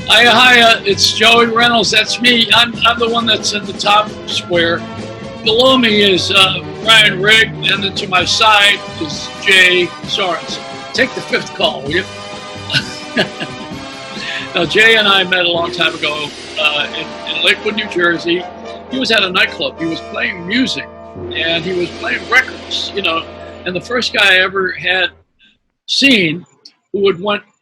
Hi, it's Joey Reynolds. That's me. I'm the one that's in the top square. Below me is Bryan Rigg, and then to my side is Jay Sorensen. Take the fifth call, will you? Now, Jay and I met a long time ago in Lakewood, New Jersey. He was at a nightclub. He was playing music, and he was playing records, and the first guy I ever had seen who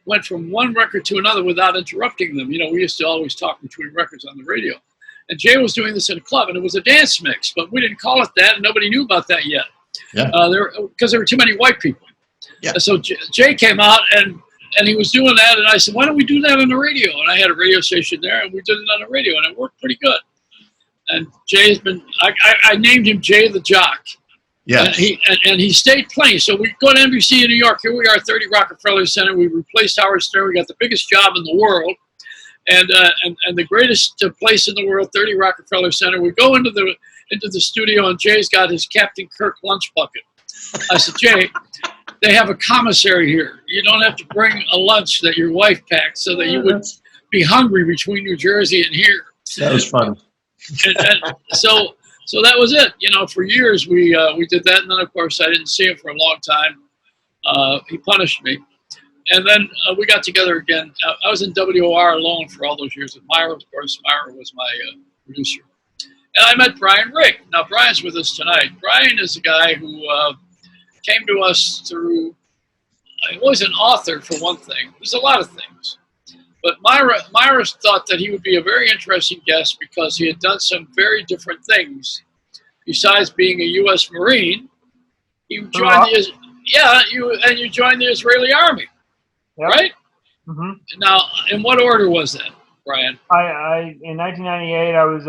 went from one record to another without interrupting them. We used to always talk between records on the radio. And Jay was doing this in a club, and it was a dance mix, but we didn't call it that, and nobody knew about that yet. Yeah. Because there were too many white people. Yeah. And so Jay came out, and he was doing that, and I said, why don't we do that on the radio? And I had a radio station there, and we did it on the radio, and it worked pretty good. And Jay's been, I named him Jay the Jock. Yeah. And he stayed playing. So we go to NBC in New York. Here we are, 30 Rockefeller Center. We replaced Howard Stern. We got the biggest job in the world, and the greatest place in the world, 30 Rockefeller Center. We go into the studio, and Jay's got his Captain Kirk lunch bucket. I said, Jay, they have a commissary here. You don't have to bring a lunch that your wife packed so that you wouldn't be hungry between New Jersey and here. That was fun. So that was it. For years we did that, and then of course I didn't see him for a long time. He punished me, and then we got together again. I was in WOR alone for all those years with Myra. Of course, Myra was my producer, and I met Bryan Rigg. Now Bryan's with us tonight. Bryan is a guy who came to us through. He was an author for one thing. There's a lot of things. But Myra thought that he would be a very interesting guest because he had done some very different things. Besides being a U.S. Marine, you joined you joined the Israeli Army, right? Mm-hmm. Now, in what order was that, Bryan? In 1998, I was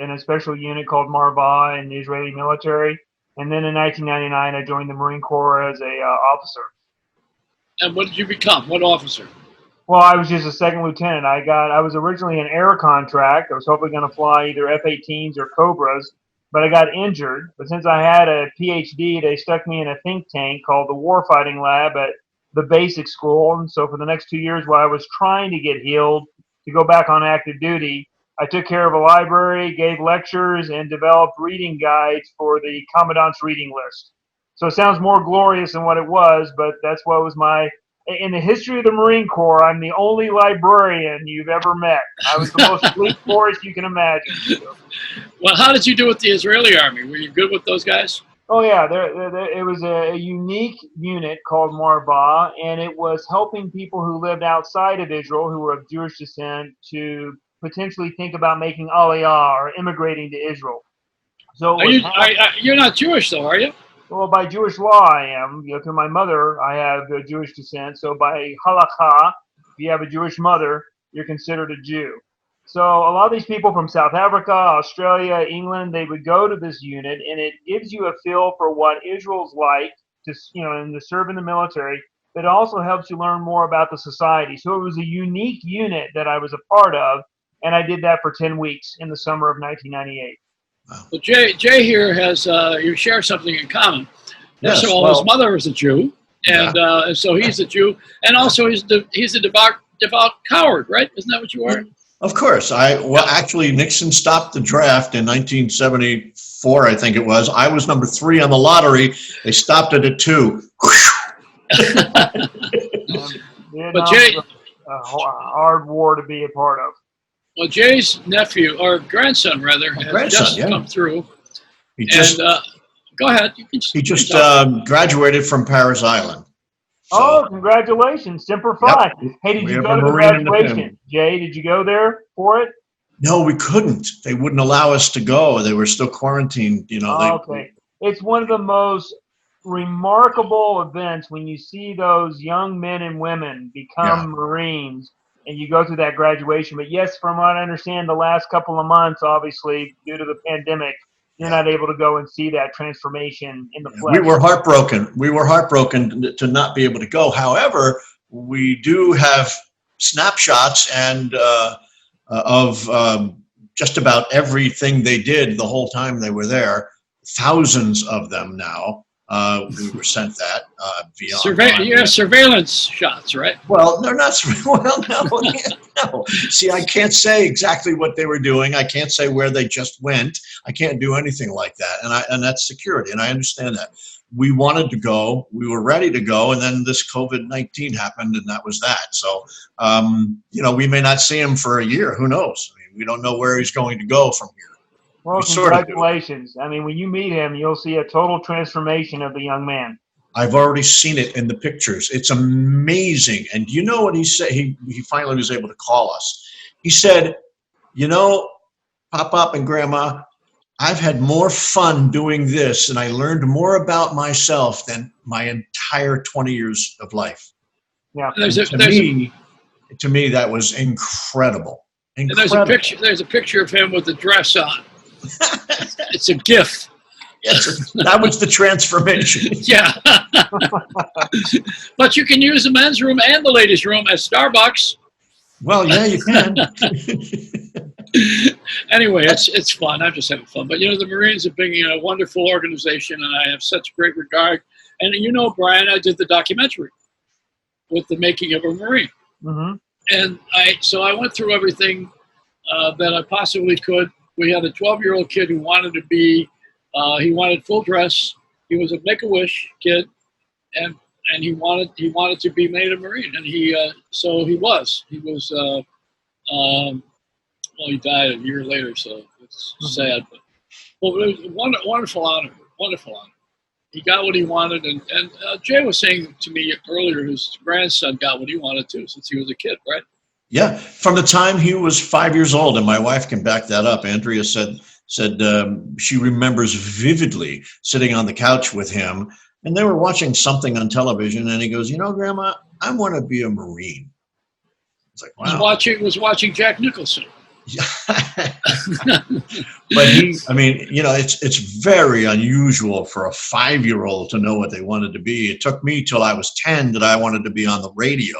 in a special unit called Marva in the Israeli military, and then in 1999, I joined the Marine Corps as a officer. And what did you become? What officer? Well, I was just a second lieutenant. I was originally an air contract. I was hopefully going to fly either F-18s or Cobras, but I got injured. But since I had a PhD, they stuck me in a think tank called the Warfighting Lab at the basic school. And so for the next 2 years while I was trying to get healed to go back on active duty, I took care of a library, gave lectures, and developed reading guides for the Commandant's reading list. So it sounds more glorious than what it was, but that's what was in the history of the Marine Corps, I'm the only librarian you've ever met. I was the most elite force you can imagine. Well, how did you do with the Israeli Army? Were you good with those guys? Oh, yeah. It was a unique unit called Marva, and it was helping people who lived outside of Israel who were of Jewish descent to potentially think about making aliyah or immigrating to Israel. So you're not Jewish, though, are you? Well, by Jewish law, I am. Through my mother, I have Jewish descent. So by halakha, if you have a Jewish mother, you're considered a Jew. So a lot of these people from South Africa, Australia, England, they would go to this unit, and it gives you a feel for what Israel's like to serve in the military. But it also helps you learn more about the society. So it was a unique unit that I was a part of, and I did that for 10 weeks in the summer of 1998. Wow. Well, Jay here has you share something in common. Yes, First of all, his mother was a Jew, and so he's a Jew, and also he's a devout coward, right? Isn't that what you are? Of course. Actually, Nixon stopped the draft in 1974, I think it was. I was number 3 on the lottery. They stopped it at 2. But Jay, a hard war to be a part of. Well, Jay's nephew, or grandson rather, has just come through. He just go ahead. He just graduated from Paris Island. So, congratulations, Semper Fi. Yep. Hey, did you go to the graduation? Jay, did you go there for it? No, we couldn't. They wouldn't allow us to go. They were still quarantined. Okay. It's one of the most remarkable events when you see those young men and women become Marines. And you go through that graduation. But yes, from what I understand, the last couple of months, obviously, due to the pandemic, you're not able to go and see that transformation in the flesh. We were heartbroken. We were heartbroken to not be able to go. However, we do have snapshots and of just about everything they did the whole time they were there. Thousands of them now. We were sent that via You have surveillance shots, right? Well, they're not. Well, no. See, I can't say exactly what they were doing. I can't say where they just went. I can't do anything like that, and that's security, and I understand that. We wanted to go. We were ready to go, and then this COVID-19 happened, and that was that. So, we may not see him for a year. Who knows? I mean, we don't know where he's going to go from here. Well, congratulations. I mean, when you meet him, you'll see a total transformation of the young man. I've already seen it in the pictures. It's amazing. And you know what he said? He finally was able to call us. He said, Pop and Grandma, I've had more fun doing this, and I learned more about myself than my entire 20 years of life. Yeah. To me, that was incredible. And there's a picture of him with the dress on. It's a GIF. Yes, that was the transformation. Yeah. But you can use the men's room and the ladies' room as Starbucks. Well, yeah, you can. Anyway, it's fun. I'm just having fun. But, the Marines have been a wonderful organization, and I have such great regard. And, Brian, I did the documentary with the making of a Marine. Mm-hmm. And I went through everything that I possibly could. We had a 12-year-old kid who wanted to be, he wanted full dress. He was a Make-A-Wish kid, and he wanted to be made a Marine, and he was. He was. He died a year later, so it's sad. But it was a wonderful honor. Wonderful honor. He got what he wanted, and Jay was saying to me earlier, his grandson got what he wanted too, since he was a kid, right? Yeah, from the time he was 5 years old, and my wife can back that up. Andrea said she remembers vividly sitting on the couch with him, and they were watching something on television, and he goes, Grandma, I want to be a Marine. It's like, wow. Was watching Jack Nicholson. But it's very unusual for a 5-year-old to know what they wanted to be. It took me till I was 10 that I wanted to be on the radio.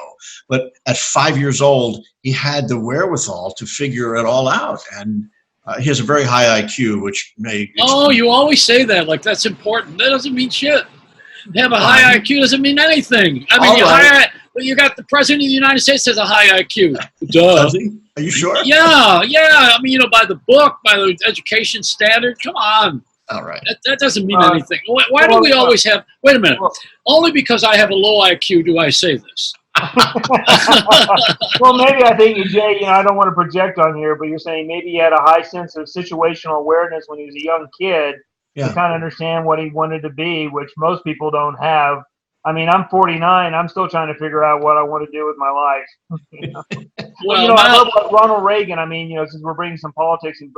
But at 5 years old, he had the wherewithal to figure it all out. And he has a very high IQ, which may... Oh, you always say that, like that's important. That doesn't mean shit. Have a high IQ doesn't mean anything. I mean, you got the President of the United States has a high IQ. Duh. Does he? Are you sure? Yeah. I mean, by the book, by the education standard. Come on. All right. That doesn't mean anything. Why do we always have... Wait a minute. Only because I have a low IQ do I say this. Well, maybe I think, Jay, I don't want to project on here, but you're saying maybe he had a high sense of situational awareness when he was a young kid to kind of understand what he wanted to be, which most people don't have. I mean, I'm 49. I'm still trying to figure out what I want to do with my life. Well, I love Ronald Reagan. I mean, since we're bringing some politics and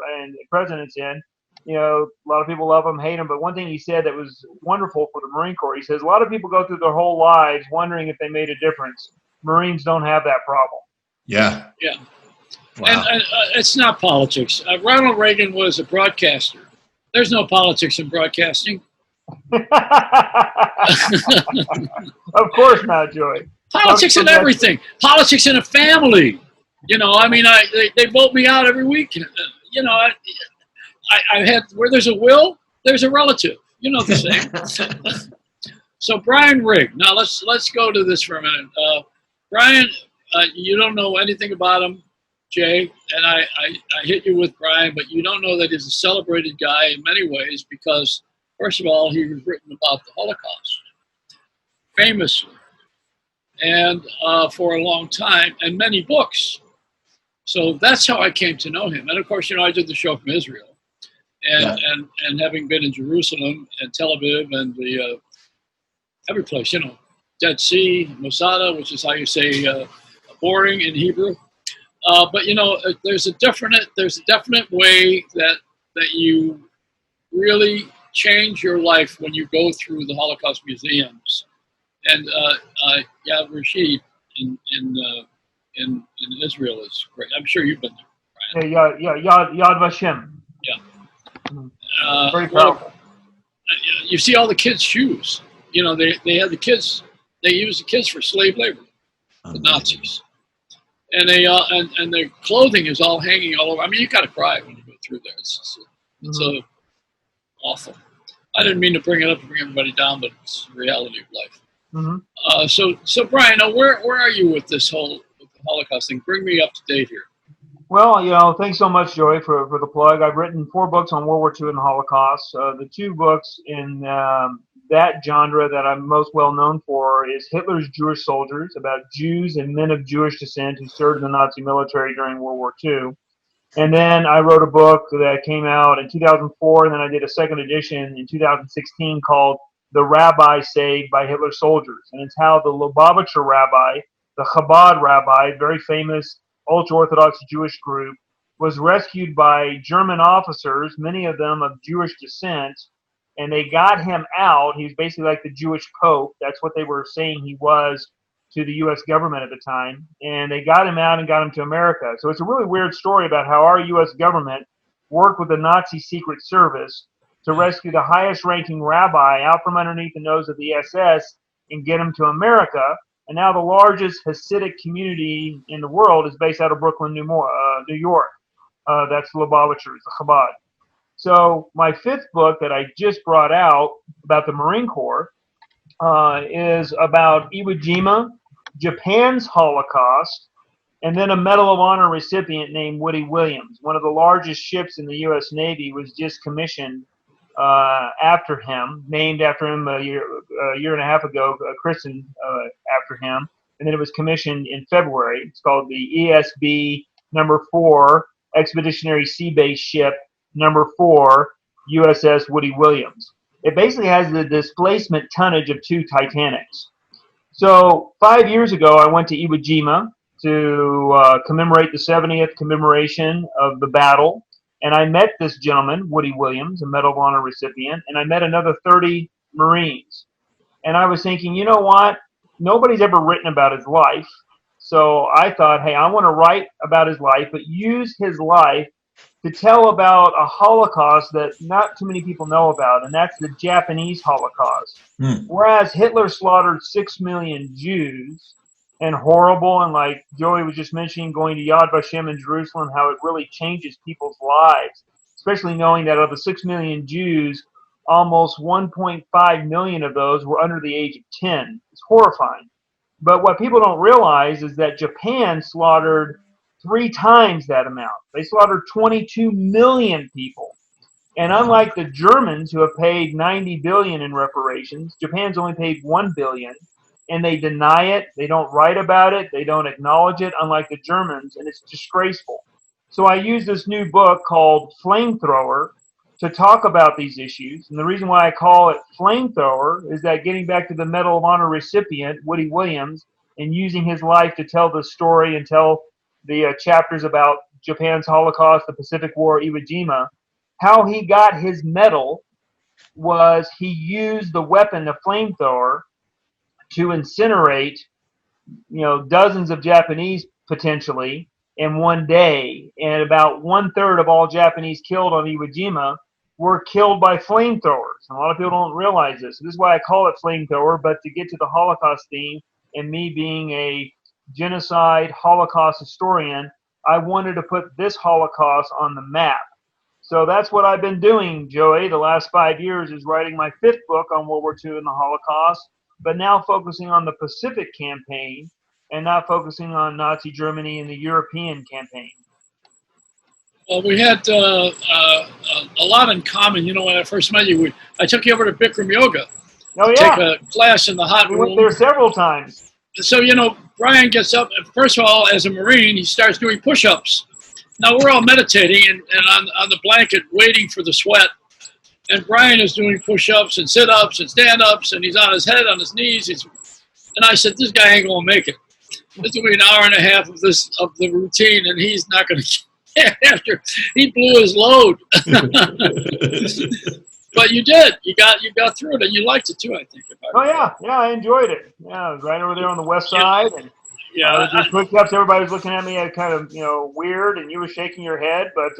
presidents in, a lot of people love him, hate him. But one thing he said that was wonderful for the Marine Corps, he says, a lot of people go through their whole lives wondering if they made a difference. Marines don't have that problem. Yeah. Yeah. Wow. And it's not politics. Ronald Reagan was a broadcaster. There's no politics in broadcasting. Of course not, Joey. Politics in everything. Politics in a family. They vote me out every week. I had, where there's a will, there's a relative. You know the saying. So Bryan Rigg. Now let's go to this for a minute. Bryan, you don't know anything about him, Jay, and I hit you with Bryan, but you don't know that he's a celebrated guy in many ways because, first of all, he was written about the Holocaust, famously, and for a long time, and many books. So that's how I came to know him. And of course, I did the show from Israel, and having been in Jerusalem and Tel Aviv and the every place, Dead Sea, Masada, which is how you say boring in Hebrew. But there's a definite way that you really change your life when you go through the Holocaust museums. And Yad Rashid in Israel is great. I'm sure you've been there, Bryan. Yeah, Yad Vashem. Yeah. Very powerful. You see all the kids' shoes. They had the kids. They used the kids for slave labor, the Nazis, and they and their clothing is all hanging all over. I mean, you got to cry when you go through there. It's awful. I didn't mean to bring it up to bring everybody down, but it's the reality of life. Mm-hmm. So Bryan, now where are you with this whole Holocaust thing? Bring me up to date here. Well, thanks so much, Joey, for the plug. I've written 4 books on World War II and the Holocaust. The 2 books in that genre that I'm most well known for is Hitler's Jewish Soldiers, about Jews and men of Jewish descent who served in the Nazi military during World War II. And then I wrote a book that came out in 2004, and then I did a second edition in 2016 called The Rabbi Saved by Hitler's Soldiers. And it's how the Lubavitcher rabbi, the Chabad rabbi, very famous ultra-Orthodox Jewish group, was rescued by German officers, many of them of Jewish descent, and they got him out. He was basically like the Jewish Pope. That's what they were saying he was to the U.S. government at the time. And they got him out and got him to America. So it's a really weird story about how our U.S. government worked with the Nazi Secret Service to rescue the highest-ranking rabbi out from underneath the nose of the SS and get him to America. And now the largest Hasidic community in the world is based out of Brooklyn, New York. That's Lubavitchers, the Chabad. So my 5th book that I just brought out about the Marine Corps is about Iwo Jima, Japan's Holocaust, and then a Medal of Honor recipient named Woody Williams. One of the largest ships in the U.S. Navy was just commissioned after him, named after him a year and a half ago, christened after him, and then it was commissioned in February. It's called the ESB number 4, Expeditionary Sea Base Ship number 4, USS Woody Williams. It basically has the displacement tonnage of 2 Titanics. So 5 years ago, I went to Iwo Jima to commemorate the 70th commemoration of the battle. And I met this gentleman, Woody Williams, a Medal of Honor recipient, and I met another 30 Marines. And I was thinking, you know what? Nobody's ever written about his life. So I thought, hey, I want to write about his life, but use his life to tell about a Holocaust that not too many people know about, and that's the Japanese Holocaust. Whereas Hitler slaughtered 6 million Jews, and horrible, and like Joey was just mentioning, going to Yad Vashem in Jerusalem, how it really changes people's lives, especially knowing that of the 6 million Jews, almost 1.5 million of those were under the age of 10. It's horrifying. But what people don't realize is that Japan slaughtered 3 times that amount. They slaughtered 22 million people. And unlike the Germans, who have paid 90 billion in reparations, Japan's only paid 1 billion, and they deny it. They don't write about it. They don't acknowledge it, unlike the Germans, and it's disgraceful. So I use this new book called Flamethrower to talk about these issues. And the reason why I call it Flamethrower is that, getting back to the Medal of Honor recipient, Woody Williams, and using his life to tell the story and tell the chapters about Japan's Holocaust, the Pacific War, Iwo Jima, how he got his medal was he used the weapon, the flamethrower, to incinerate, dozens of Japanese potentially in one day. And about 1/3 of all Japanese killed on Iwo Jima were killed by flamethrowers. And a lot of people don't realize this. So this is why I call it Flamethrower. But to get to the Holocaust theme, and me being a genocide Holocaust historian, I wanted to put this Holocaust on the map. So that's what I've been doing, Joey, the last 5 years, is writing my 5th book on World War II and the Holocaust, but now focusing on the Pacific campaign and not focusing on Nazi Germany and the European campaign. Well, we had a lot in common. When I first met you, I took you over to Bikram Yoga. Oh, yeah. Take a class in the hot room. We went there several times. So, Bryan gets up, and first of all, as a Marine, he starts doing push-ups. Now, we're all meditating and on the blanket waiting for the sweat. And Bryan is doing push-ups and sit-ups and stand-ups, and he's on his head, on his knees. And I said, this guy ain't going to make it. This will be an hour and a half of the routine, and he's not going to get after. He blew his load. But you did. You got through it, and you liked it too, I think. Yeah, I enjoyed it. Yeah, I was right over there on the west side, and just push-ups. Everybody was looking at me kind of weird, and you were shaking your head. But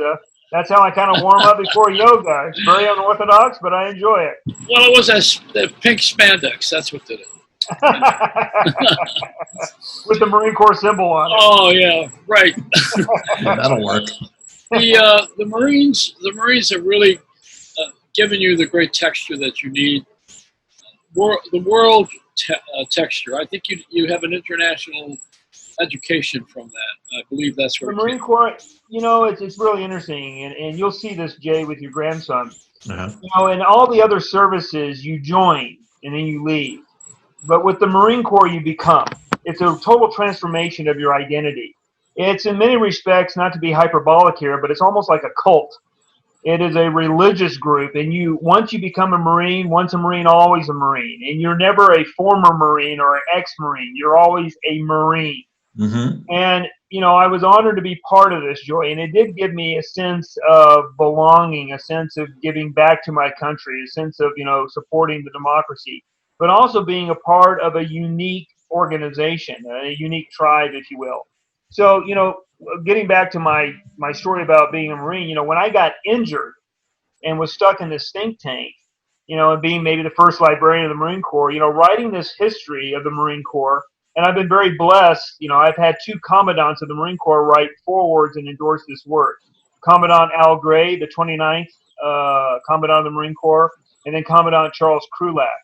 that's how I kind of warm up before yoga. It's very unorthodox, but I enjoy it. Well, it was the pink spandex. That's what did it. With the Marine Corps symbol on it. Oh yeah, right. That'll work. The Marines have really given you the great texture that you need. The world texture. I think you have an international education from that. I believe that's where The Marine Corps, it's really interesting, and you'll see this, Jay, with your grandson. Uh-huh. In all the other services, you join and then you leave. But with the Marine Corps, you become. It's a total transformation of your identity. It's in many respects, not to be hyperbolic here, but it's almost like a cult. It is a religious group, and once you become a Marine, once a Marine, always a Marine. And you're never a former Marine or an ex-Marine. You're always a Marine. Mm-hmm. And, I was honored to be part of this, Joy, and it did give me a sense of belonging, a sense of giving back to my country, a sense of, supporting the democracy, but also being a part of a unique organization, a unique tribe, if you will. So, getting back to my story about being a Marine, when I got injured and was stuck in this think tank, and being maybe the first librarian of the Marine Corps, writing this history of the Marine Corps. And I've been very blessed. I've had 2 commandants of the Marine Corps write forewords and endorse this work. Commandant Al Gray, the 29th Commandant of the Marine Corps, and then Commandant Charles Krulak.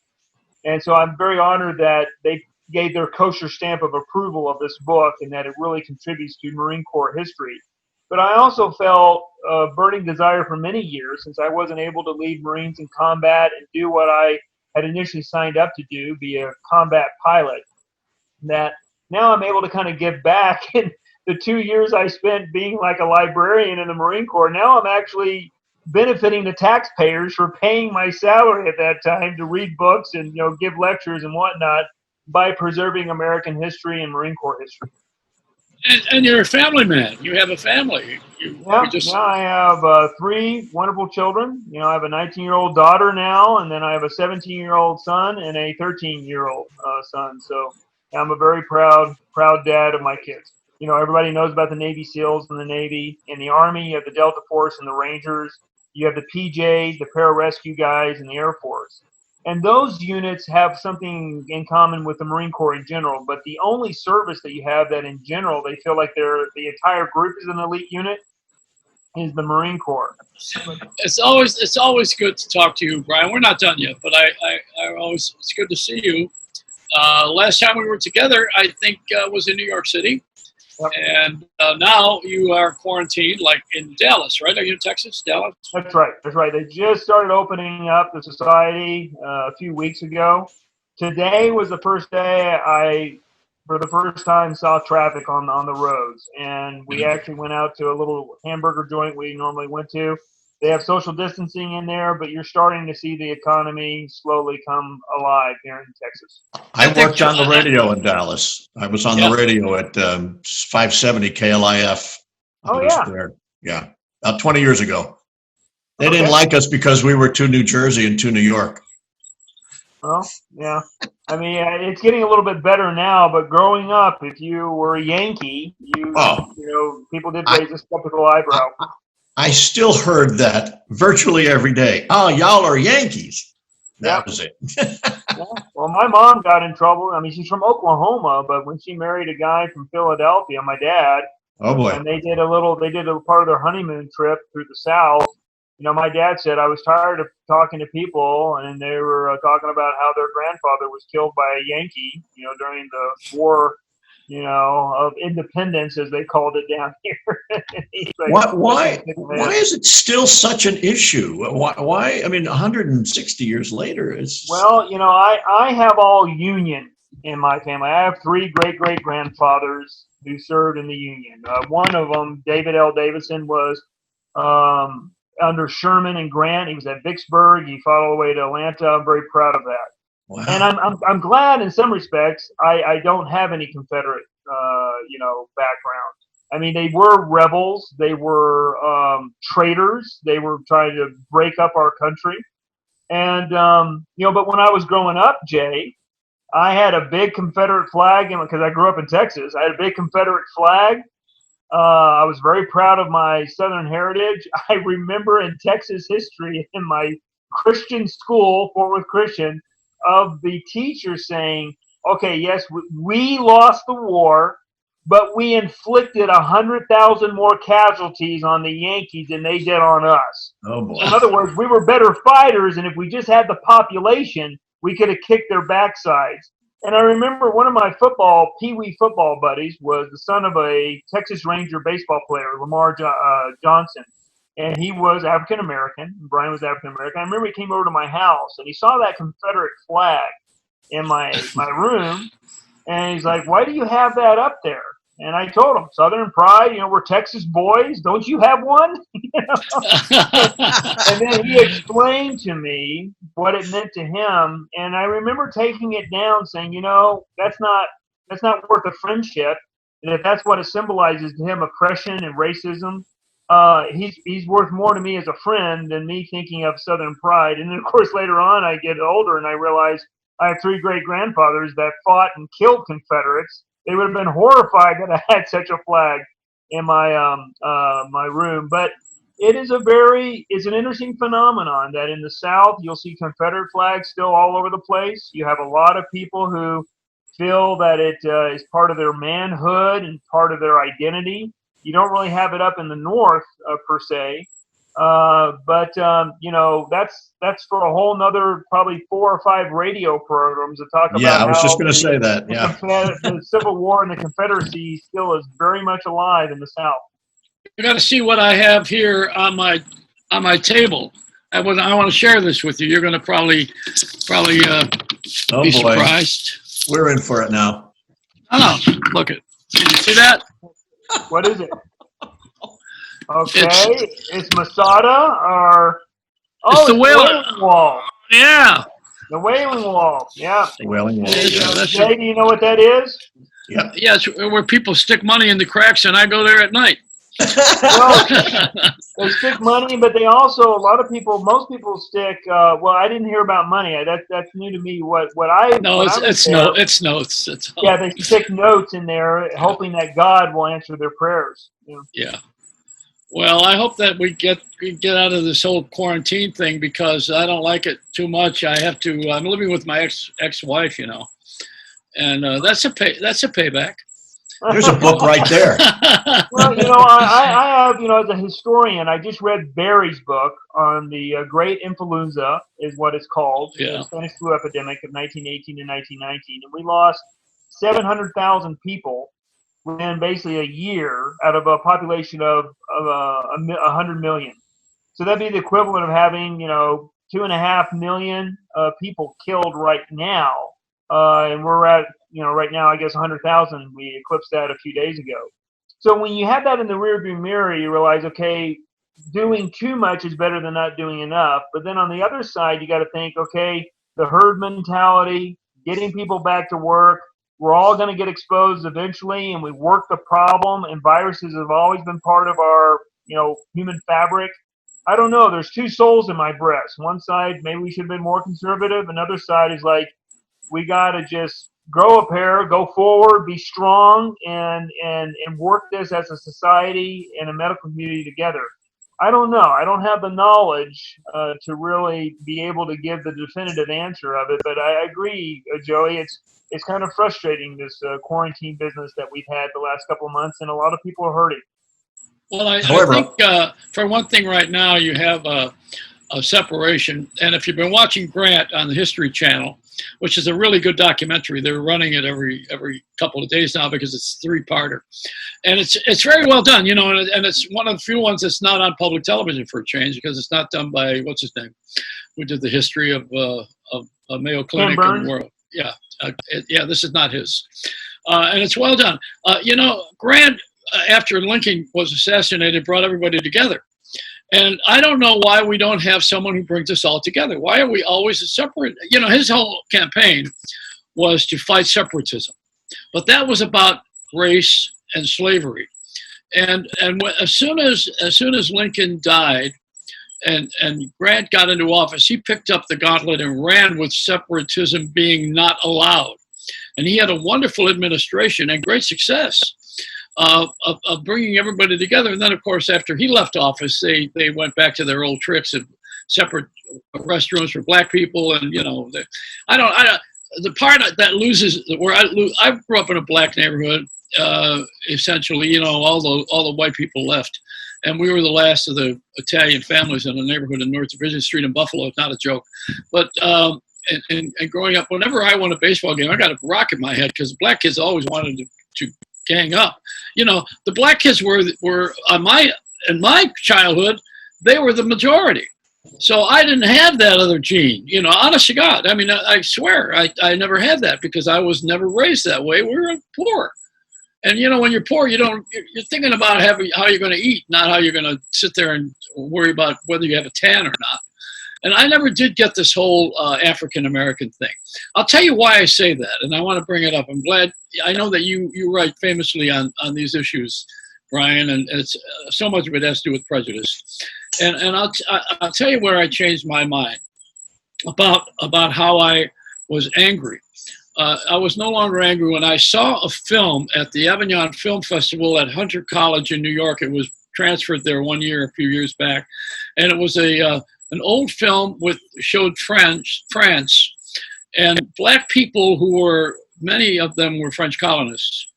And so I'm very honored that they gave their kosher stamp of approval of this book and that it really contributes to Marine Corps history. But I also felt a burning desire for many years, since I wasn't able to lead Marines in combat and do what I had initially signed up to do, be a combat pilot, that now I'm able to kind of give back. In the 2 years I spent being like a librarian in the Marine Corps, now I'm actually benefiting the taxpayers for paying my salary at that time to read books and give lectures and whatnot by preserving American history and Marine Corps history. And you're a family man. You have a family. I have 3 wonderful children. I have a 19-year-old daughter now, and then I have a 17-year-old son and a 13-year-old son. So I'm a very proud dad of my kids. Everybody knows about the Navy SEALs and the Navy. In the Army, you have the Delta Force and the Rangers. You have the PJs, the pararescue guys, and the Air Force. And those units have something in common with the Marine Corps in general. But the only service that you have that in general, they feel like the entire group is an elite unit, is the Marine Corps. It's always good to talk to you, Bryan. We're not done yet, but it's good to see you. Last time we were together, I think, was in New York City. Yep. And now you are quarantined, like in Dallas, right? Are you in Texas, Dallas? That's right. They just started opening up the society a few weeks ago. Today was the first day I, for the first time, saw traffic on the roads. And we actually went out to a little hamburger joint we normally went to. They have social distancing in there, but you're starting to see the economy slowly come alive here in Texas. I worked on the radio in Dallas. I was on the radio at 570 KLIF. There. Yeah, about 20 years ago. They didn't like us because we were too New Jersey and too New York. Well, yeah. I mean, it's getting a little bit better now, but growing up, if you were a Yankee, people did raise a skeptical eyebrow. I still heard that virtually every day. Oh, y'all are Yankees. That was it. Yeah. Well, my mom got in trouble. I mean, she's from Oklahoma, but when she married a guy from Philadelphia, my dad, oh boy, and they did a part of their honeymoon trip through the South. My dad said, I was tired of talking to people, and they were talking about how their grandfather was killed by a Yankee, during the war, of independence, as they called it down here. Like, why is it still such an issue? Why? I mean, 160 years later, it's... Well, I have all Union in my family. I have 3 great-great-grandfathers who served in the Union. One of them, David L. Davison, was under Sherman and Grant. He was at Vicksburg. He fought all the way to Atlanta. I'm very proud of that. Wow. And I'm glad in some respects I don't have any Confederate background. I mean, they were rebels. They were traitors. They were trying to break up our country. And but when I was growing up, Jay, I had a big Confederate flag, because I grew up in Texas. I had a big Confederate flag. I was very proud of my Southern heritage. I remember in Texas history in my Christian school, Fort Worth Christian, of the teacher saying, okay, yes, we lost the war, but we inflicted 100,000 more casualties on the Yankees than they did on us. Oh boy. So in other words, we were better fighters, and if we just had the population, we could have kicked their backsides. And I remember one of my Pee-wee football buddies was the son of a Texas Ranger baseball player, Lamar Johnson. And he was African-American. Brian was African-American. I remember he came over to my house, and he saw that Confederate flag in my room. And he's like, "Why do you have that up there?" And I told him, "Southern pride, we're Texas boys. Don't you have one?" And then he explained to me what it meant to him. And I remember taking it down saying, that's not worth a friendship. And if that's what it symbolizes to him, oppression and racism, he's worth more to me as a friend than me thinking of Southern pride. And then, of course, later on, I get older and I realize I have 3 great-grandfathers that fought and killed Confederates. They would have been horrified that I had such a flag in my my room. But it's an interesting phenomenon that in the South you'll see Confederate flags still all over the place. You have a lot of people who feel that it is part of their manhood and part of their identity. You don't really have it up in the North per se. But that's for a whole nother probably 4 or 5 radio programs to talk about. Yeah, I was just going to say that. Yeah, the Civil War and the Confederacy still is very much alive in the South. You got to see what I have here on my table. I want to share this with you. You're going to probably be surprised. We're in for it now. Oh, look it. Can you see that? What is it? Okay, it's Masada or it's the Wailing Wall. Yeah. The Wailing Wall. Yeah. The Wailing Wall. Jay, do you know what that is? Yeah. Yeah, it's where people stick money in the cracks, and I go there at night. Well, they stick money, but they also most people stick. I didn't hear about money. That's new to me. It's notes. Yeah, they stick notes in there, hoping that God will answer their prayers. Yeah. Well, I hope that we get out of this whole quarantine thing because I don't like it too much. I'm living with my ex-wife, and that's a payback. There's a book right there. Well, I have, as a historian, I just read Barry's book on the Great Influenza, is what it's called, the Spanish flu epidemic of 1918 and 1919, and we lost 700,000 people within basically a year out of a population of 100 million. So that'd be the equivalent of having 2.5 million people killed right now, and we're at right now I guess 100,000. We eclipsed that a few days ago. So when you have that in the rearview mirror, you realize, okay, doing too much is better than not doing enough. But then on the other side, you got to think, okay, the herd mentality, getting people back to work. We're all going to get exposed eventually, and we work the problem, and viruses have always been part of our, human fabric. I don't know. There's 2 souls in my breast. One side, maybe we should have been more conservative. Another side is like, we got to just grow a pair, go forward, be strong, and work this as a society and a medical community together. I don't know. I don't have the knowledge to really be able to give the definitive answer of it, but I agree, Joey. It's kind of frustrating, this quarantine business that we've had the last couple of months, and a lot of people are hurting. Well, I think for one thing right now you have a separation, and if you've been watching Grant on the History Channel, which is a really good documentary, they're running it every couple of days now because it's a 3-parter, and it's very well done, and it's one of the few ones that's not on public television for a change because it's not done by what's his name, who did the history of Mayo Clinic in the world. Yeah, this is not his, and it's well done. Grant, after Lincoln was assassinated, brought everybody together. And I don't know why we don't have someone who brings us all together. Why are we always separate? His whole campaign was to fight separatism. But that was about race and slavery. And as soon as Lincoln died and Grant got into office, he picked up the gauntlet and ran with separatism being not allowed. And he had a wonderful administration and great success of bringing everybody together. And then, of course, after he left office, they went back to their old tricks of separate restrooms for black people. And, the part that loses, I grew up in a black neighborhood. essentially, you know, all the white people left. And we were the last of the Italian families in a neighborhood in North Division Street in Buffalo. It's not a joke. But and growing up, whenever I won a baseball game, I got a rock in my head because black kids always wanted to gang up. You know, the black kids were in my childhood, they were the majority. So I didn't have that other gene, you know, honest to God. I mean, I swear, I never had that because I was never raised that way. We were poor. And, you know, when you're poor, you're thinking about how you're going to eat, not how you're going to sit there and worry about whether you have a tan or not. And I never did get this whole African-American thing. I'll tell you why I say that, and I want to bring it up. I'm glad. I know that you write famously on these issues, Bryan, and it's so much of it has to do with prejudice. And I'll tell you where I changed my mind about how I was angry. I was no longer angry when I saw a film at the Avignon Film Festival at Hunter College in New York. It was transferred there a few years back, and it was an old film showed France, and black people many of them were French colonists.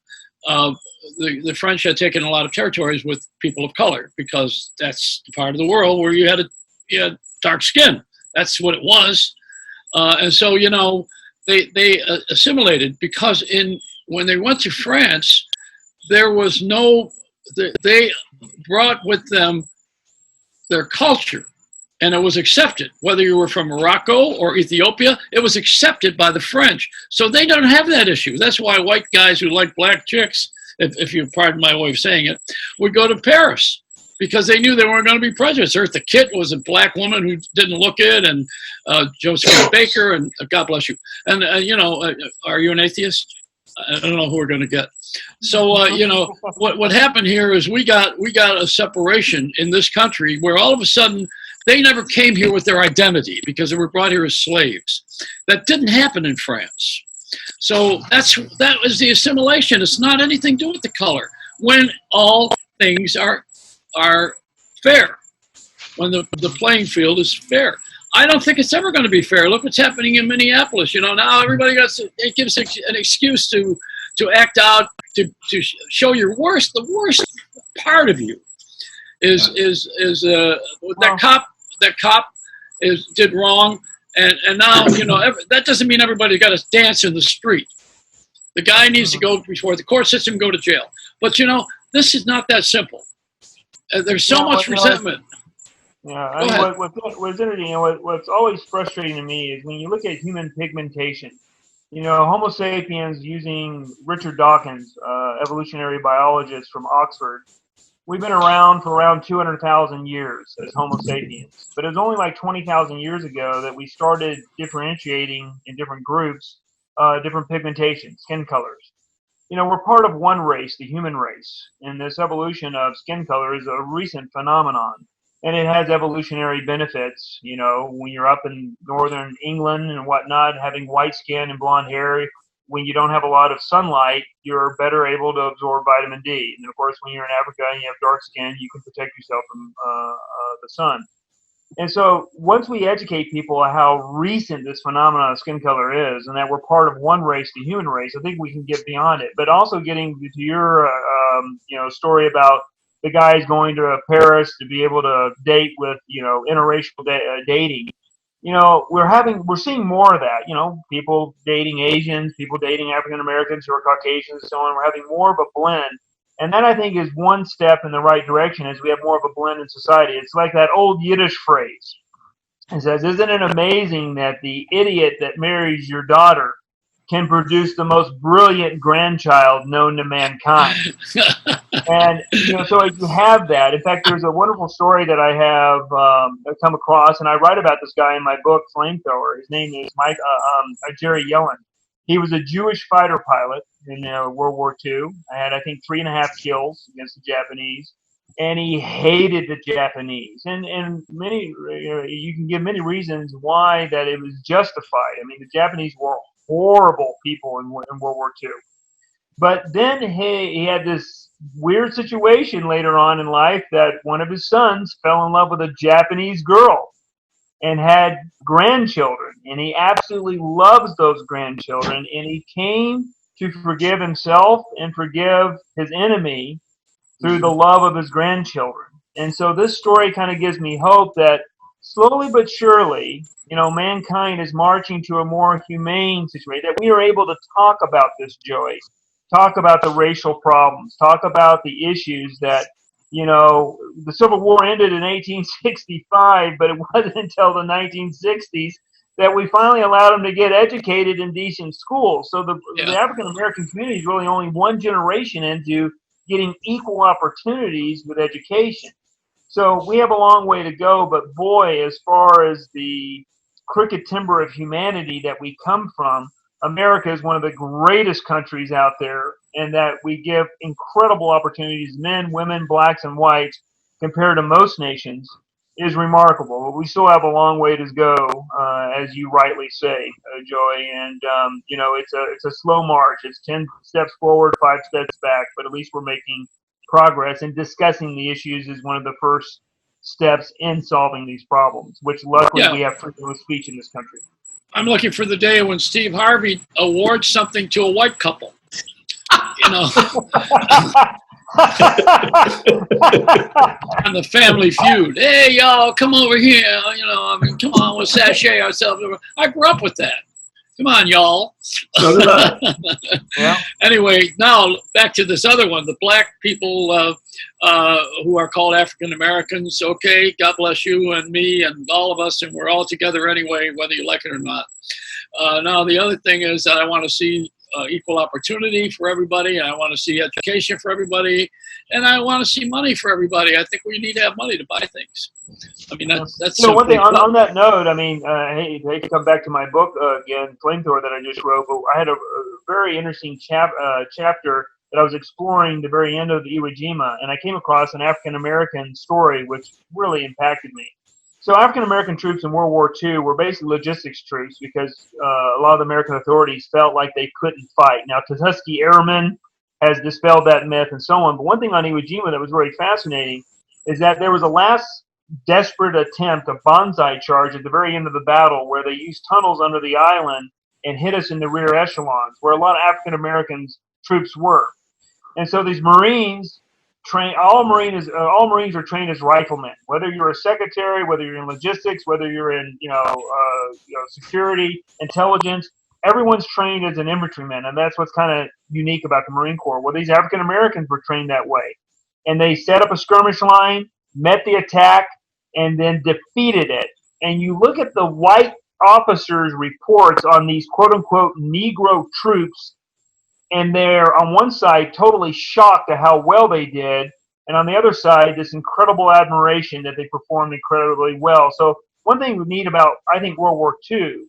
The French had taken a lot of territories with people of color because that's the part of the world where you had dark skin. That's what it was, and so, you know, they assimilated because when they went to France, there was they brought with them their culture. And it was accepted, whether you were from Morocco or Ethiopia, it was accepted by the French. So they don't have that issue. That's why white guys who like black chicks, if you pardon my way of saying it, would go to Paris because they knew they weren't going to be prejudiced. Eartha Kitt was a black woman who didn't look it, and Josephine Baker, and God bless you. And, you know, are you an atheist? I don't know who we're going to get. So, you know, what happened here is we got a separation in this country where all of a sudden, they never came here with their identity because they were brought here as slaves. That didn't happen in France. So that was the assimilation. It's not anything to do with the color. When all things are fair, when the playing field is fair. I don't think it's ever going to be fair. Look what's happening in Minneapolis. You know, now everybody it gives an excuse to act out, to show your worst. The worst part of you is that cop did wrong, and now, you know, that doesn't mean everybody got to dance in the street. The guy needs to go before the court system, go to jail. But, you know, this is not that simple. There's so much resentment. Yeah, I mean, what's interesting, you know, what's always frustrating to me is when you look at human pigmentation. You know, Homo sapiens, using Richard Dawkins, evolutionary biologist from Oxford, we've been around for around 200,000 years as Homo sapiens. But it was only like 20,000 years ago that we started differentiating in different groups, different pigmentation, skin colors. You know, we're part of one race, the human race. And this evolution of skin color is a recent phenomenon. And it has evolutionary benefits. You know, when you're up in northern England and whatnot, having white skin and blonde hair, when you don't have a lot of sunlight, you're better able to absorb vitamin D. And of course, when you're in Africa and you have dark skin, you can protect yourself from the sun. And so once we educate people how recent this phenomenon of skin color is, and that we're part of one race, the human race, I think we can get beyond it. But also getting to your you know, story about the guys going to Paris to be able to date with, you know, interracial dating. You know, we're seeing more of that. You know, people dating Asians, people dating African Americans who are Caucasians, and so on. We're having more of a blend, and that, I think, is one step in the right direction as we have more of a blend in society. It's like that old Yiddish phrase. It says, "Isn't it amazing that the idiot that marries your daughter can produce the most brilliant grandchild known to mankind?" And, you know, so you have that. In fact, there's a wonderful story that I have come across, and I write about this guy in my book, Flamethrower. His name is Jerry Yellen. He was a Jewish fighter pilot in World War II. I had, I think, 3.5 kills against the Japanese, and he hated the Japanese. And many, you can give many reasons why that it was justified. I mean, the Japanese were horrible people in World War II. But then he had this weird situation later on in life that one of his sons fell in love with a Japanese girl and had grandchildren. And he absolutely loves those grandchildren. And he came to forgive himself and forgive his enemy through the love of his grandchildren. And so this story kind of gives me hope that slowly but surely, mankind is marching to a more humane situation, that we are able to talk about this, Joey, talk about the racial problems, talk about the issues that, the Civil War ended in 1865, but it wasn't until the 1960s that we finally allowed them to get educated in decent schools. So the African American community is really only one generation into getting equal opportunities with education. So we have a long way to go, but boy, as far as the crooked timber of humanity that we come from, America is one of the greatest countries out there, and that we give incredible opportunities, men, women, blacks, and whites, compared to most nations, is remarkable. But we still have a long way to go, as you rightly say, Joey. And it's a slow march. It's 10 steps forward, 5 steps back. But at least we're making progress. And discussing the issues is one of the first steps in solving these problems, which luckily we have freedom of speech in this country. I'm looking for the day when Steve Harvey awards something to a white couple. On the Family Feud. Hey, y'all, come over here. Come on, we'll sashay ourselves. I grew up with that. Come on, y'all. So did I. Yeah. Anyway, now back to this other one. The black people who are called African Americans. Okay, God bless you and me and all of us, and we're all together anyway, whether you like it or not. Now, the other thing is that I want to see equal opportunity for everybody, and I want to see education for everybody, and I want to see money for everybody. I think we need to have money to buy things. I mean, that's one thing on that note. I mean, I hate to come back to my book again, Flamethrower, that I just wrote, but I had a very interesting chapter that I was exploring the very end of the Iwo Jima, and I came across an African American story which really impacted me. So African American troops in World War II were basically logistics troops because a lot of the American authorities felt like they couldn't fight. Now, Tuskegee Airmen has dispelled that myth and so on. But one thing on Iwo Jima that was really fascinating is that there was a last desperate attempt, a banzai charge at the very end of the battle, where they used tunnels under the island and hit us in the rear echelons, where a lot of African American troops were. And so these Marines all Marines are trained as riflemen. Whether you're a secretary, whether you're in logistics, whether you're in security, intelligence, everyone's trained as an infantryman, and that's what's kind of unique about the Marine Corps. Well, these African Americans were trained that way, and they set up a skirmish line, met the attack, and then defeated it. And you look at the white officers' reports on these quote-unquote Negro troops, and they're on one side totally shocked at how well they did, and on the other side this incredible admiration that they performed incredibly well. So one thing we need about, I think, World War II,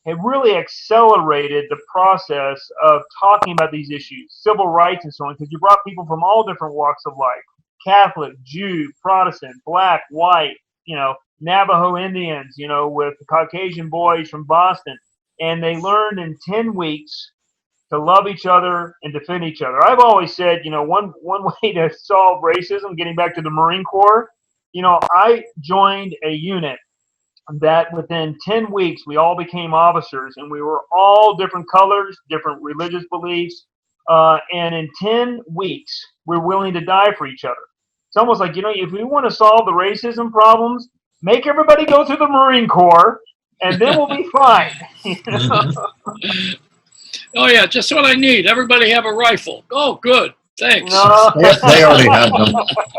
it really accelerated the process of talking about these issues, civil rights and so on, because you brought people from all different walks of life, Catholic, Jew, Protestant, black, white, Navajo Indians, with Caucasian boys from Boston, and they learned in 10 weeks to love each other and defend each other. I've always said, one way to solve racism, getting back to the Marine Corps, I joined a unit that within 10 weeks we all became officers, and we were all different colors, different religious beliefs, and in 10 weeks we're willing to die for each other. It's almost like, if we want to solve the racism problems, make everybody go through the Marine Corps, and then we'll be fine. Oh, yeah, just what I need. Everybody have a rifle. Oh, good. Thanks. No. They already have them.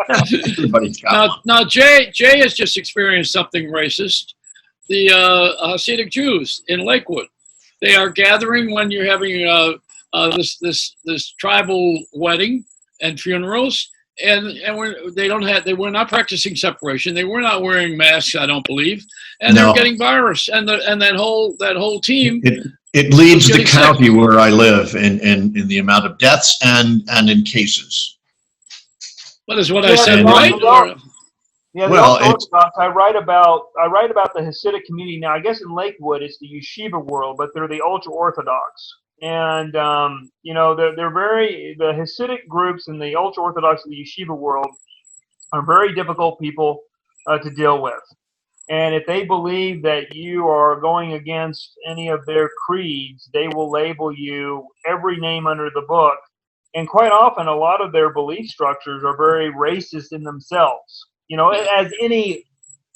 Everybody's got one. Now, Jay has just experienced something racist. The Hasidic Jews in Lakewood. They are gathering when you're having this tribal wedding and funerals, and they were not practicing separation. They were not wearing masks, I don't believe, and they're getting virus. And that whole team. It leads the county where I live in the amount of deaths and in cases. What is what I said, right? Yeah, I write about the Hasidic community now. I guess in Lakewood it's the yeshiva world, but they're the ultra Orthodox, and they're the Hasidic groups and the ultra Orthodox of the yeshiva world are very difficult people to deal with. And if they believe that you are going against any of their creeds, they will label you every name under the book. And quite often, a lot of their belief structures are very racist in themselves. As any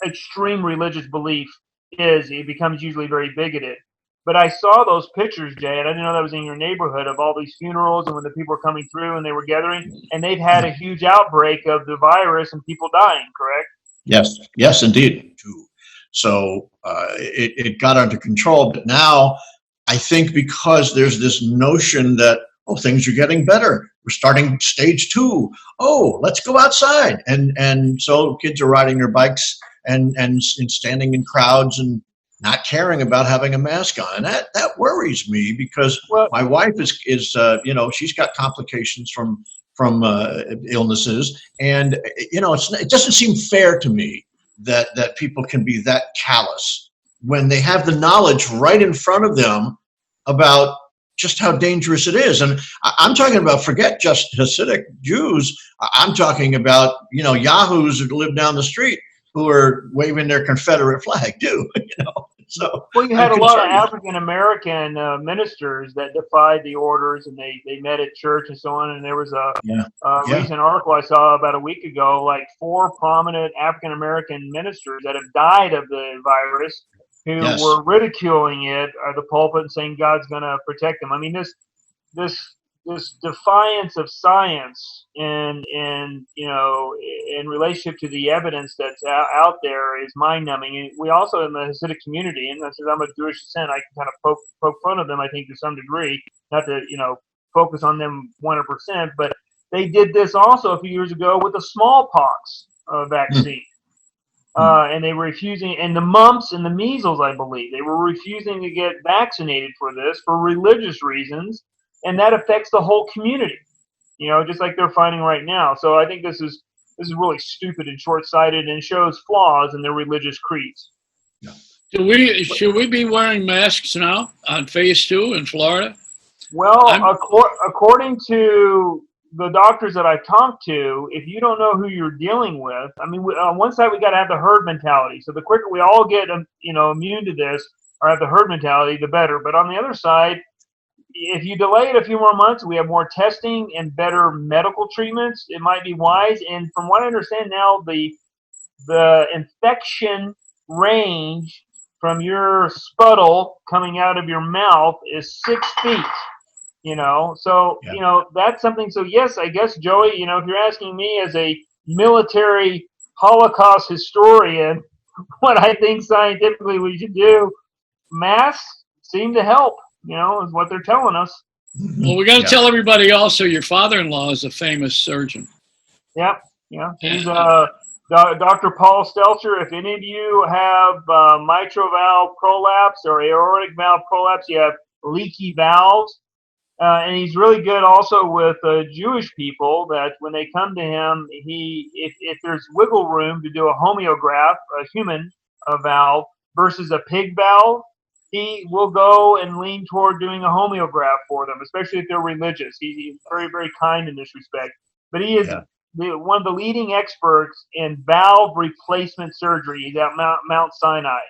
extreme religious belief is, it becomes usually very bigoted. But I saw those pictures, Jay, and I didn't know that was in your neighborhood, of all these funerals and when the people were coming through and they were gathering, and they've had a huge outbreak of the virus and people dying, correct? Yes, indeed. So it got under control. But now I think because there's this notion that, things are getting better. We're starting stage 2. Let's go outside. And so kids are riding their bikes and standing in crowds and not caring about having a mask on. And that worries me because my wife is she's got complications from illnesses. And, it doesn't seem fair to me that people can be that callous when they have the knowledge right in front of them about just how dangerous it is. And I'm talking about, forget just Hasidic Jews. I'm talking about, yahoos who live down the street who are waving their Confederate flag too, So, you had a lot of African American ministers that defied the orders, and they met at church and so on. And there was a recent article I saw about a week ago, like 4 prominent African American ministers that have died of the virus, who were ridiculing it at the pulpit and saying God's going to protect them. I mean, this defiance of science in relationship to the evidence that's out there is mind-numbing. And we also, in the Hasidic community, and since I'm a Jewish descent, I can kind of poke fun of them, I think, to some degree, not to focus on them 100%, but they did this also a few years ago with the smallpox vaccine. And they were refusing, and the mumps and the measles, I believe, they were refusing to get vaccinated for this for religious reasons, and that affects the whole community, just like they're finding right now. So I think this is really stupid and short-sighted, and shows flaws in their religious creeds. Should we be wearing masks now on phase 2 in Florida? Well, according to the doctors that I've talked to, if you don't know who you're dealing with, I mean, on one side we got to have the herd mentality. So the quicker we all get, immune to this or have the herd mentality, the better. But on the other side, if you delay it a few more months, we have more testing and better medical treatments. It might be wise. And from what I understand now, the infection range from your sputtle coming out of your mouth is 6 feet. So that's something. So yes, I guess, Joey, if you're asking me as a military Holocaust historian, what I think scientifically we should do, masks seem to help. Is what they're telling us. Well, we got to tell everybody also your father-in-law is a famous surgeon. Yeah. He's Dr. Paul Stelter. If any of you have mitral valve prolapse or aortic valve prolapse, you have leaky valves. And he's really good also with Jewish people, that when they come to him, if there's wiggle room to do a homeograph, a human valve versus a pig valve, he will go and lean toward doing a homeograph for them, especially if they're religious. He's very, very kind in this respect. But he is one of the leading experts in valve replacement surgery. He's at Mount Sinai.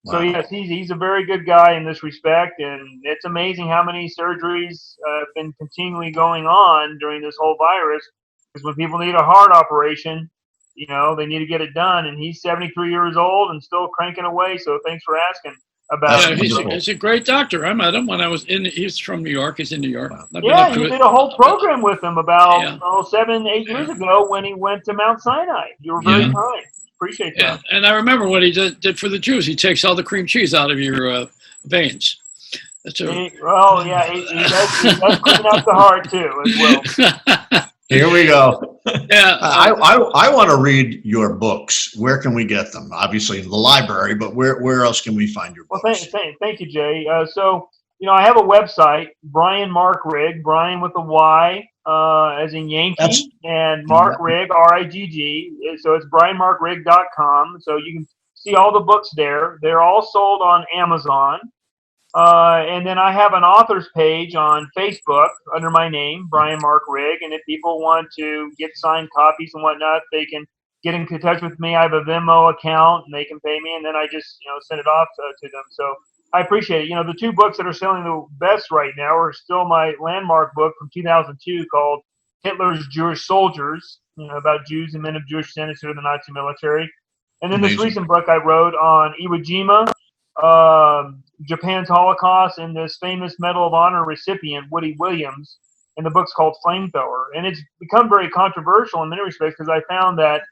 Wow. So yes, he's a very good guy in this respect, and it's amazing how many surgeries have been continually going on during this whole virus. Because when people need a heart operation, they need to get it done, and he's 73 years old and still cranking away. So thanks for asking about. He's a great doctor. I met him when I was he's from New York. He's in New York. Yeah, you did a whole program with him about 7-8 years ago when he went to Mount Sinai. You were very kind. Appreciate that. And I remember what he did for the Jews. He takes all the cream cheese out of your veins. He does clean out the heart too, as well. Here we go. Yeah, I want to read your books. Where can we get them? Obviously in the library, but where else can we find your books? Well, thank you, Jay. So I have a website, Bryan Mark Rigg, Bryan with a Y, as in Yankee, and Mark Rigg, R-I-G-G. So it's bryanmarkrigg.com. So you can see all the books there. They're all sold on Amazon. And then I have an author's page on Facebook under my name, Bryan Mark Rigg. And if people want to get signed copies and whatnot, they can get in touch with me. I have a Venmo account, and they can pay me, and then I just send it off to them. So I appreciate it. The two books that are selling the best right now are still my landmark book from 2002 called Hitler's Jewish Soldiers, about Jews and men of Jewish descent to the Nazi military. And then this recent book I wrote on Iwo Jima, Japan's Holocaust, and this famous Medal of Honor recipient, Woody Williams, and the book's called Flamethrower. And it's become very controversial in many respects because I found that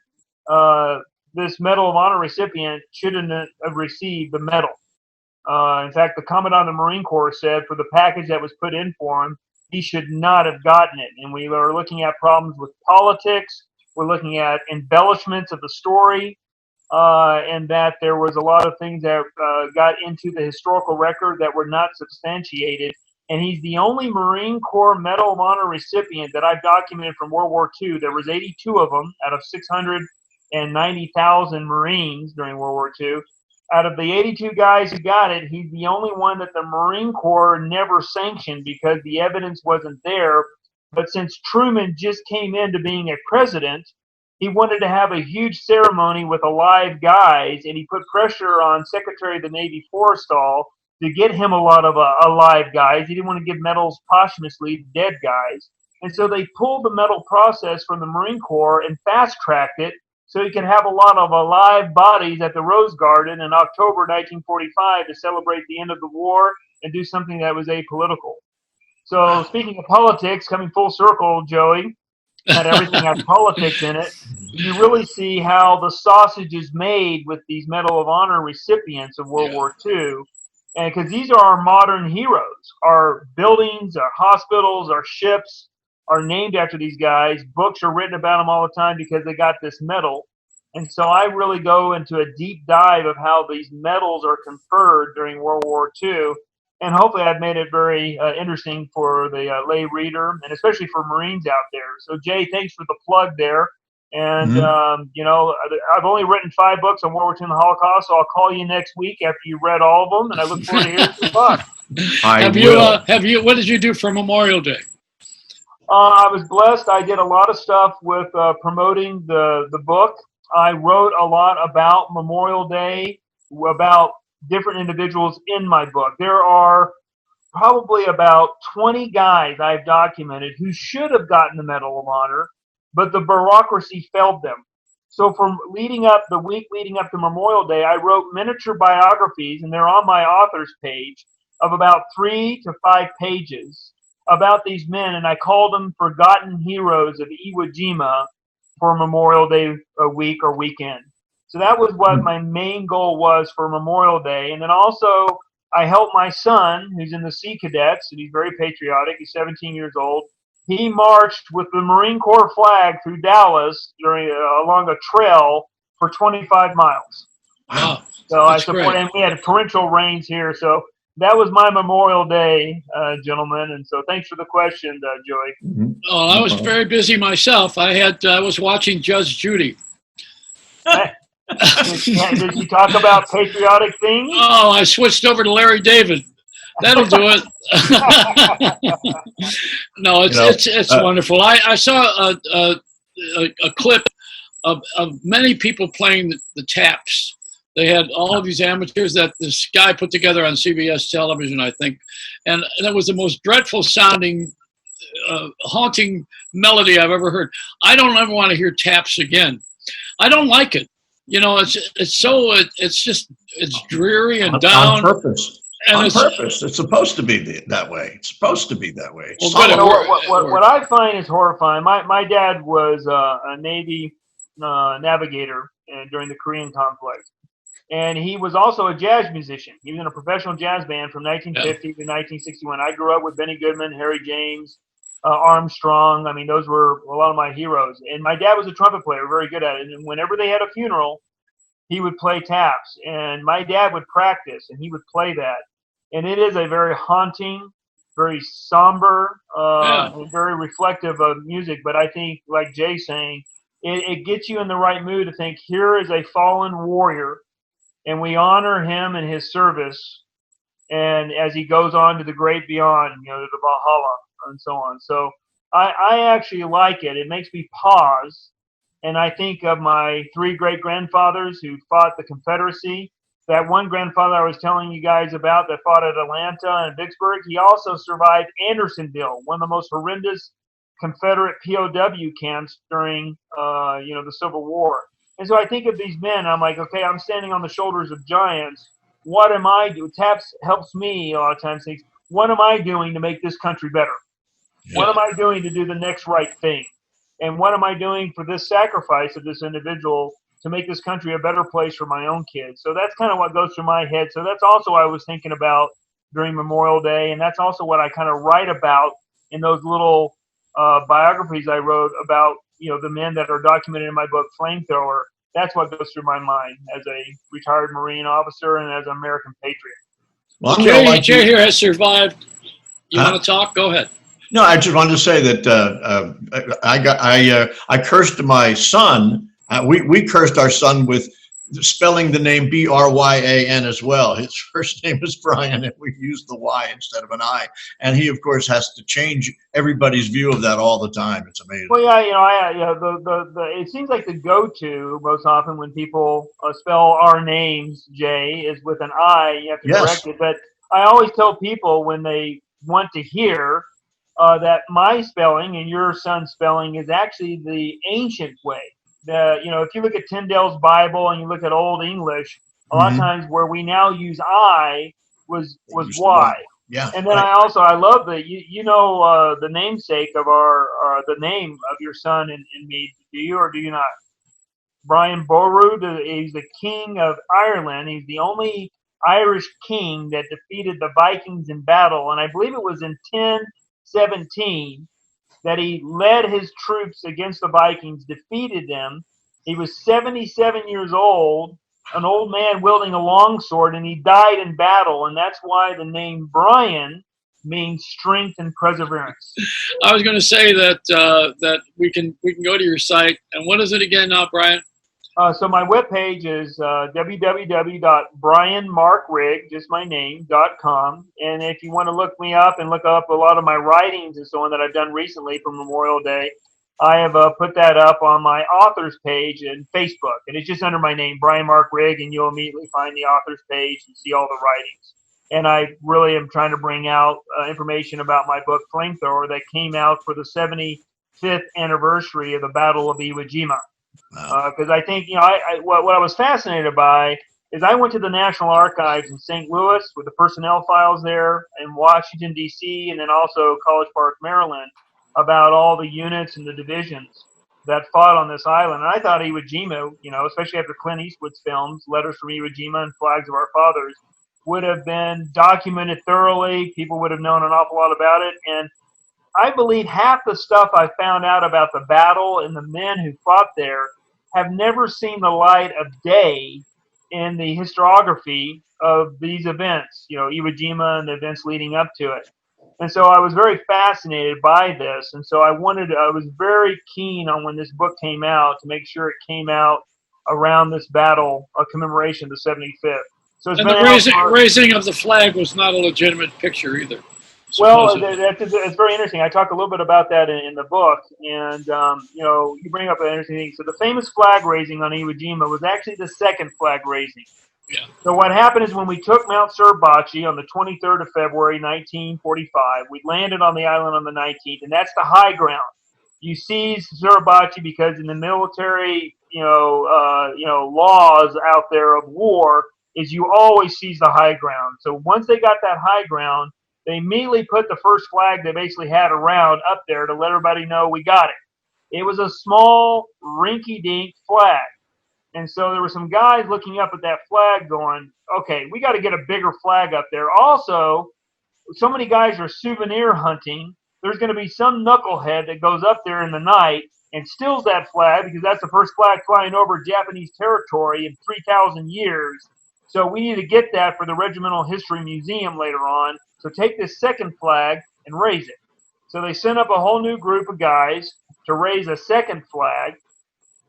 this Medal of Honor recipient shouldn't have received the medal. In fact, the Commandant of the Marine Corps said for the package that was put in for him, he should not have gotten it. And we are looking at problems with politics. We're looking at embellishments of the story, and that there was a lot of things that got into the historical record that were not substantiated. And he's the only Marine Corps Medal of Honor recipient that I've documented from World War II. There was 82 of them out of 690,000 Marines during World War II. Out of the 82 guys who got it, he's the only one that the Marine Corps never sanctioned because the evidence wasn't there. But since Truman just came into being a president, he wanted to have a huge ceremony with alive guys, and he put pressure on Secretary of the Navy Forrestal to get him a lot of alive guys. He didn't want to give medals posthumously to dead guys. And so they pulled the medal process from the Marine Corps and fast-tracked it so he could have a lot of alive bodies at the Rose Garden in October 1945 to celebrate the end of the war and do something that was apolitical. So speaking of politics, coming full circle, Joey, not everything has politics in it. You really see how the sausage is made with these Medal of Honor recipients of World War II. And because these are our modern heroes. Our buildings, our hospitals, our ships are named after these guys. Books are written about them all the time because they got this medal. And so I really go into a deep dive of how these medals are conferred during World War II. And hopefully I've made it very interesting for the lay reader, and especially for Marines out there. So, Jay, thanks for the plug there. And, I've only written 5 books on World War II and the Holocaust, so I'll call you next week after you've read all of them, and I look forward to hearing your thoughts. What did you do for Memorial Day? I was blessed. I did a lot of stuff with promoting the book. I wrote a lot about Memorial Day, about different individuals in my book. There are probably about 20 guys I've documented who should have gotten the Medal of Honor, but the bureaucracy failed them. So from the week leading up to Memorial Day, I wrote miniature biographies, and they're on my author's page, of about 3 to 5 pages about these men, and I called them Forgotten Heroes of Iwo Jima for Memorial Day week or weekend. So that was what my main goal was for Memorial Day. And then also I helped my son, who's in the Sea Cadets, and he's very patriotic. He's 17 years old. He marched with the Marine Corps flag through Dallas along a trail for 25 miles. Wow. So I support him. We had torrential rains here. So that was my Memorial Day, gentlemen. And so thanks for the question, Joey. Mm-hmm. Oh, I was very busy myself. I was watching Judge Judy. Did you talk about patriotic things? Oh, I switched over to Larry David. That'll do it. No, it's wonderful. I saw a clip of many people playing the taps. They had all of these amateurs that this guy put together on CBS television, I think, and that was the most dreadful sounding, haunting melody I've ever heard. I don't ever want to hear taps again. I don't like it. It's dreary and down. On purpose. On purpose. It's supposed to be that way. It's supposed to be that way. What I find is horrifying. My dad was a Navy navigator during the Korean conflict. And he was also a jazz musician. He was in a professional jazz band from 1950 to 1961. I grew up with Benny Goodman, Harry James, Armstrong. I mean, those were a lot of my heroes. And my dad was a trumpet player, very good at it. And whenever they had a funeral, he would play taps. And my dad would practice, and he would play that. And it is a very haunting, very somber, and very reflective of music. But I think, like Jay's saying, it gets you in the right mood to think, here is a fallen warrior, and we honor him and his service, and as he goes on to the great beyond, to the Valhalla and so on. So I actually like it. It makes me pause And I think of my 3 great-grandfathers who fought the Confederacy. That one grandfather I was telling you guys about that fought at Atlanta and Vicksburg, he also survived Andersonville, one of the most horrendous Confederate POW camps during, the Civil War. And so I think of these men, I'm like, okay, I'm standing on the shoulders of giants. What am I doing? TAPS helps me a lot of times think, what am I doing to make this country better? Yeah. What am I doing to do the next right thing? And what am I doing for this sacrifice of this individual to make this country a better place for my own kids? So that's kind of what goes through my head. So that's also what I was thinking about during Memorial Day. And that's also what I kind of write about in those little biographies I wrote about, the men that are documented in my book, Flamethrower. That's what goes through my mind as a retired Marine officer and as an American patriot. Well, Jay here has survived. You want to talk? Go ahead. No, I just wanted to say that I cursed my son. We cursed our son with spelling the name Bryan as well. His first name is Bryan, and we used the Y instead of an I. And he, of course, has to change everybody's view of that all the time. It's amazing. Well, yeah, it seems like the go-to most often when people spell our names, Jay, is with an I. You have to correct it. But I always tell people when they want to hear that my spelling and your son's spelling is actually the ancient way. If you look at Tyndale's Bible and you look at Old English, a lot of times where we now use I was Y. Yeah. And then I love that the namesake of the name of your son and me. Do you or do you not? Brian Boru, he's the king of Ireland. He's the only Irish king that defeated the Vikings in battle, and I believe it was in 1017 that he led his troops against the Vikings, defeated them. He was 77 years old, an old man wielding a longsword, and he died in battle, and that's why the name Bryan means strength and perseverance. I was going to say that we can go to your site, and what is it again now, Bryan? So my webpage is www.bryanmarkrigg, just my name, .com. And if you want to look me up and look up a lot of my writings and so on that I've done recently for Memorial Day, I have put that up on my authors page in Facebook. And it's just under my name, Bryan Mark Rigg, and you'll immediately find the authors page and see all the writings. And I really am trying to bring out information about my book, Flamethrower, that came out for the 75th anniversary of the Battle of Iwo Jima. Because I think, what I was fascinated by is I went to the National Archives in St. Louis with the personnel files there, in Washington, D.C., and then also College Park, Maryland, about all the units and the divisions that fought on this island. And I thought Iwo Jima, especially after Clint Eastwood's films, Letters from Iwo Jima and Flags of Our Fathers, would have been documented thoroughly. People would have known an awful lot about it. And I believe half the stuff I found out about the battle and the men who fought there have never seen the light of day in the historiography of these events, Iwo Jima and the events leading up to it. And so I was very fascinated by this. And so I was very keen on when this book came out to make sure it came out around this battle, a commemoration of the 75th. So it's and the raising of the flag was not a legitimate picture either. Well, it's very interesting. I talk a little bit about that in the book, and you bring up an interesting thing. So the famous flag raising on Iwo Jima was actually the second flag raising. Yeah. So what happened is when we took Mount Suribachi on the 23rd of February, 1945, we landed on the island on the 19th, and that's the high ground. You seize Suribachi because in the military, laws out there of war is you always seize the high ground. So once they got that high ground, they immediately put the first flag they basically had around up there to let everybody know we got it. It was a small, rinky-dink flag. And so there were some guys looking up at that flag going, okay, we got to get a bigger flag up there. Also, so many guys are souvenir hunting. There's going to be some knucklehead that goes up there in the night and steals that flag because that's the first flag flying over Japanese territory in 3,000 years. So we need to get that for the Regimental History Museum later on. So take this second flag and raise it. So they sent up a whole new group of guys to raise a second flag.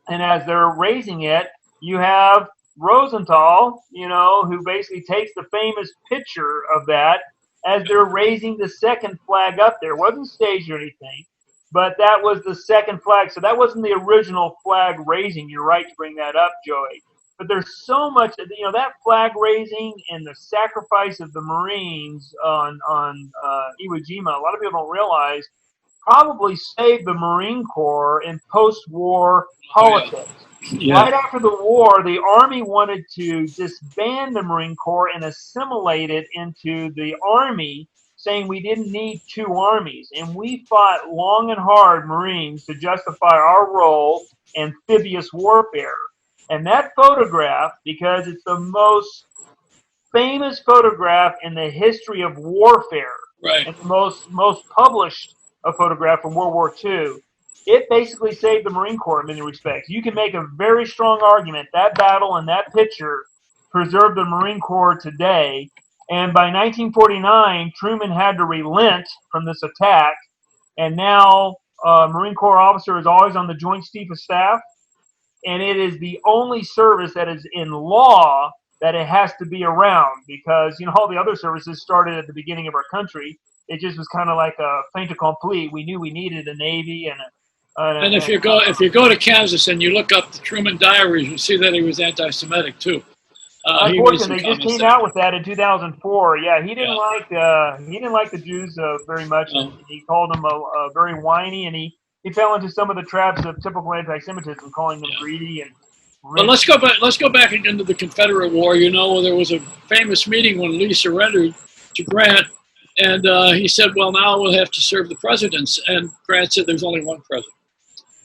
And as they're raising it, you have Rosenthal, who basically takes the famous picture of that as they're raising the second flag up there. It wasn't staged or anything. but that was the second flag. So that wasn't the original flag raising. You're right to bring that up, Joey. But there's so much, that flag raising and the sacrifice of the Marines on Iwo Jima, a lot of people don't realize, probably saved the Marine Corps in post-war politics. Yeah. Right after the war, the Army wanted to disband the Marine Corps and assimilate it into the Army, saying we didn't need two armies. And we fought long and hard, Marines, to justify our role in amphibious warfare. And that photograph, because it's the most famous photograph in the history of warfare, Right. and the most published photograph from World War II, it basically saved the Marine Corps in many respects. You can make a very strong argument that battle and that picture preserved the Marine Corps today. And by 1949, Truman had to relent from this attack. And now Marine Corps officer is always on the Joint Chiefs of Staff. And it is the only service that is in law that it has to be around, because all the other services started at the beginning of our country. It just was kind of like a fait accompli. We knew we needed a Navy and if you go to Kansas and you look up the Truman Diaries, you'll see that he was anti-Semitic too. Unfortunately, they just came out with that in 2004. Yeah, he didn't like the Jews very much. And he called them very whiny, and he fell into some of the traps of typical anti-Semitism, calling them greedy and. But let's go back into the Confederate War. There was a famous meeting when Lee surrendered to Grant, and he said, "Well, now we'll have to serve the presidents." And Grant said, "There's only one president."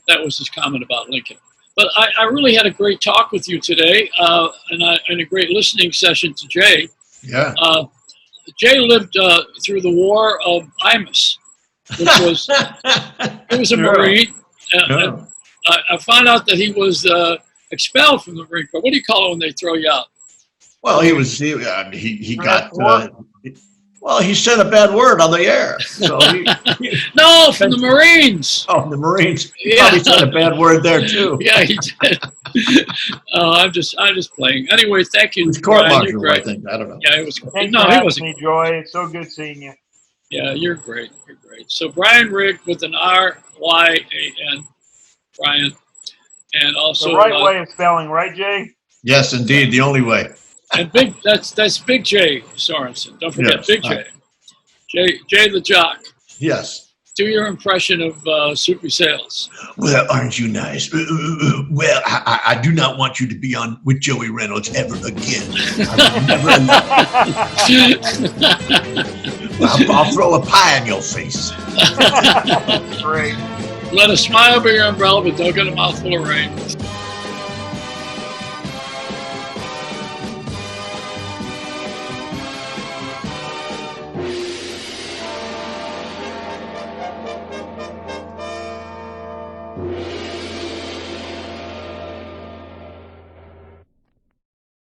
That was his comment about Lincoln. But I really had a great talk with you today, and a great listening session to Jay. Yeah. Jay lived through the War of Imus, which was he was a Marine. And I found out that he was expelled from the Marine Corps. What do you call it when they throw you out? Well, he got. Well, he said a bad word on the air. So no, from the Marines. Oh, the Marines. He probably said a bad word there too. Yeah, he did. I'm just playing. Anyway, thank you. It was court-martial, I think. I don't know. Yeah, it was. Thanks for having me, Joy. It's so good seeing you. Yeah, you're great. You're great. So Bryan Rigg with an R-Y-A-N, Bryan, and also the right way of spelling, right, Jay? Yes, indeed, the only way. And that's Big J Sorensen. Don't forget Big J. Jay the Jock. Yes. Do your impression of Soupy Sales. Well, aren't you nice? Well, I do not want you to be on with Joey Reynolds ever again. I'll throw a pie in your face. Great. Let a smile be your umbrella, but don't get a mouthful of rain.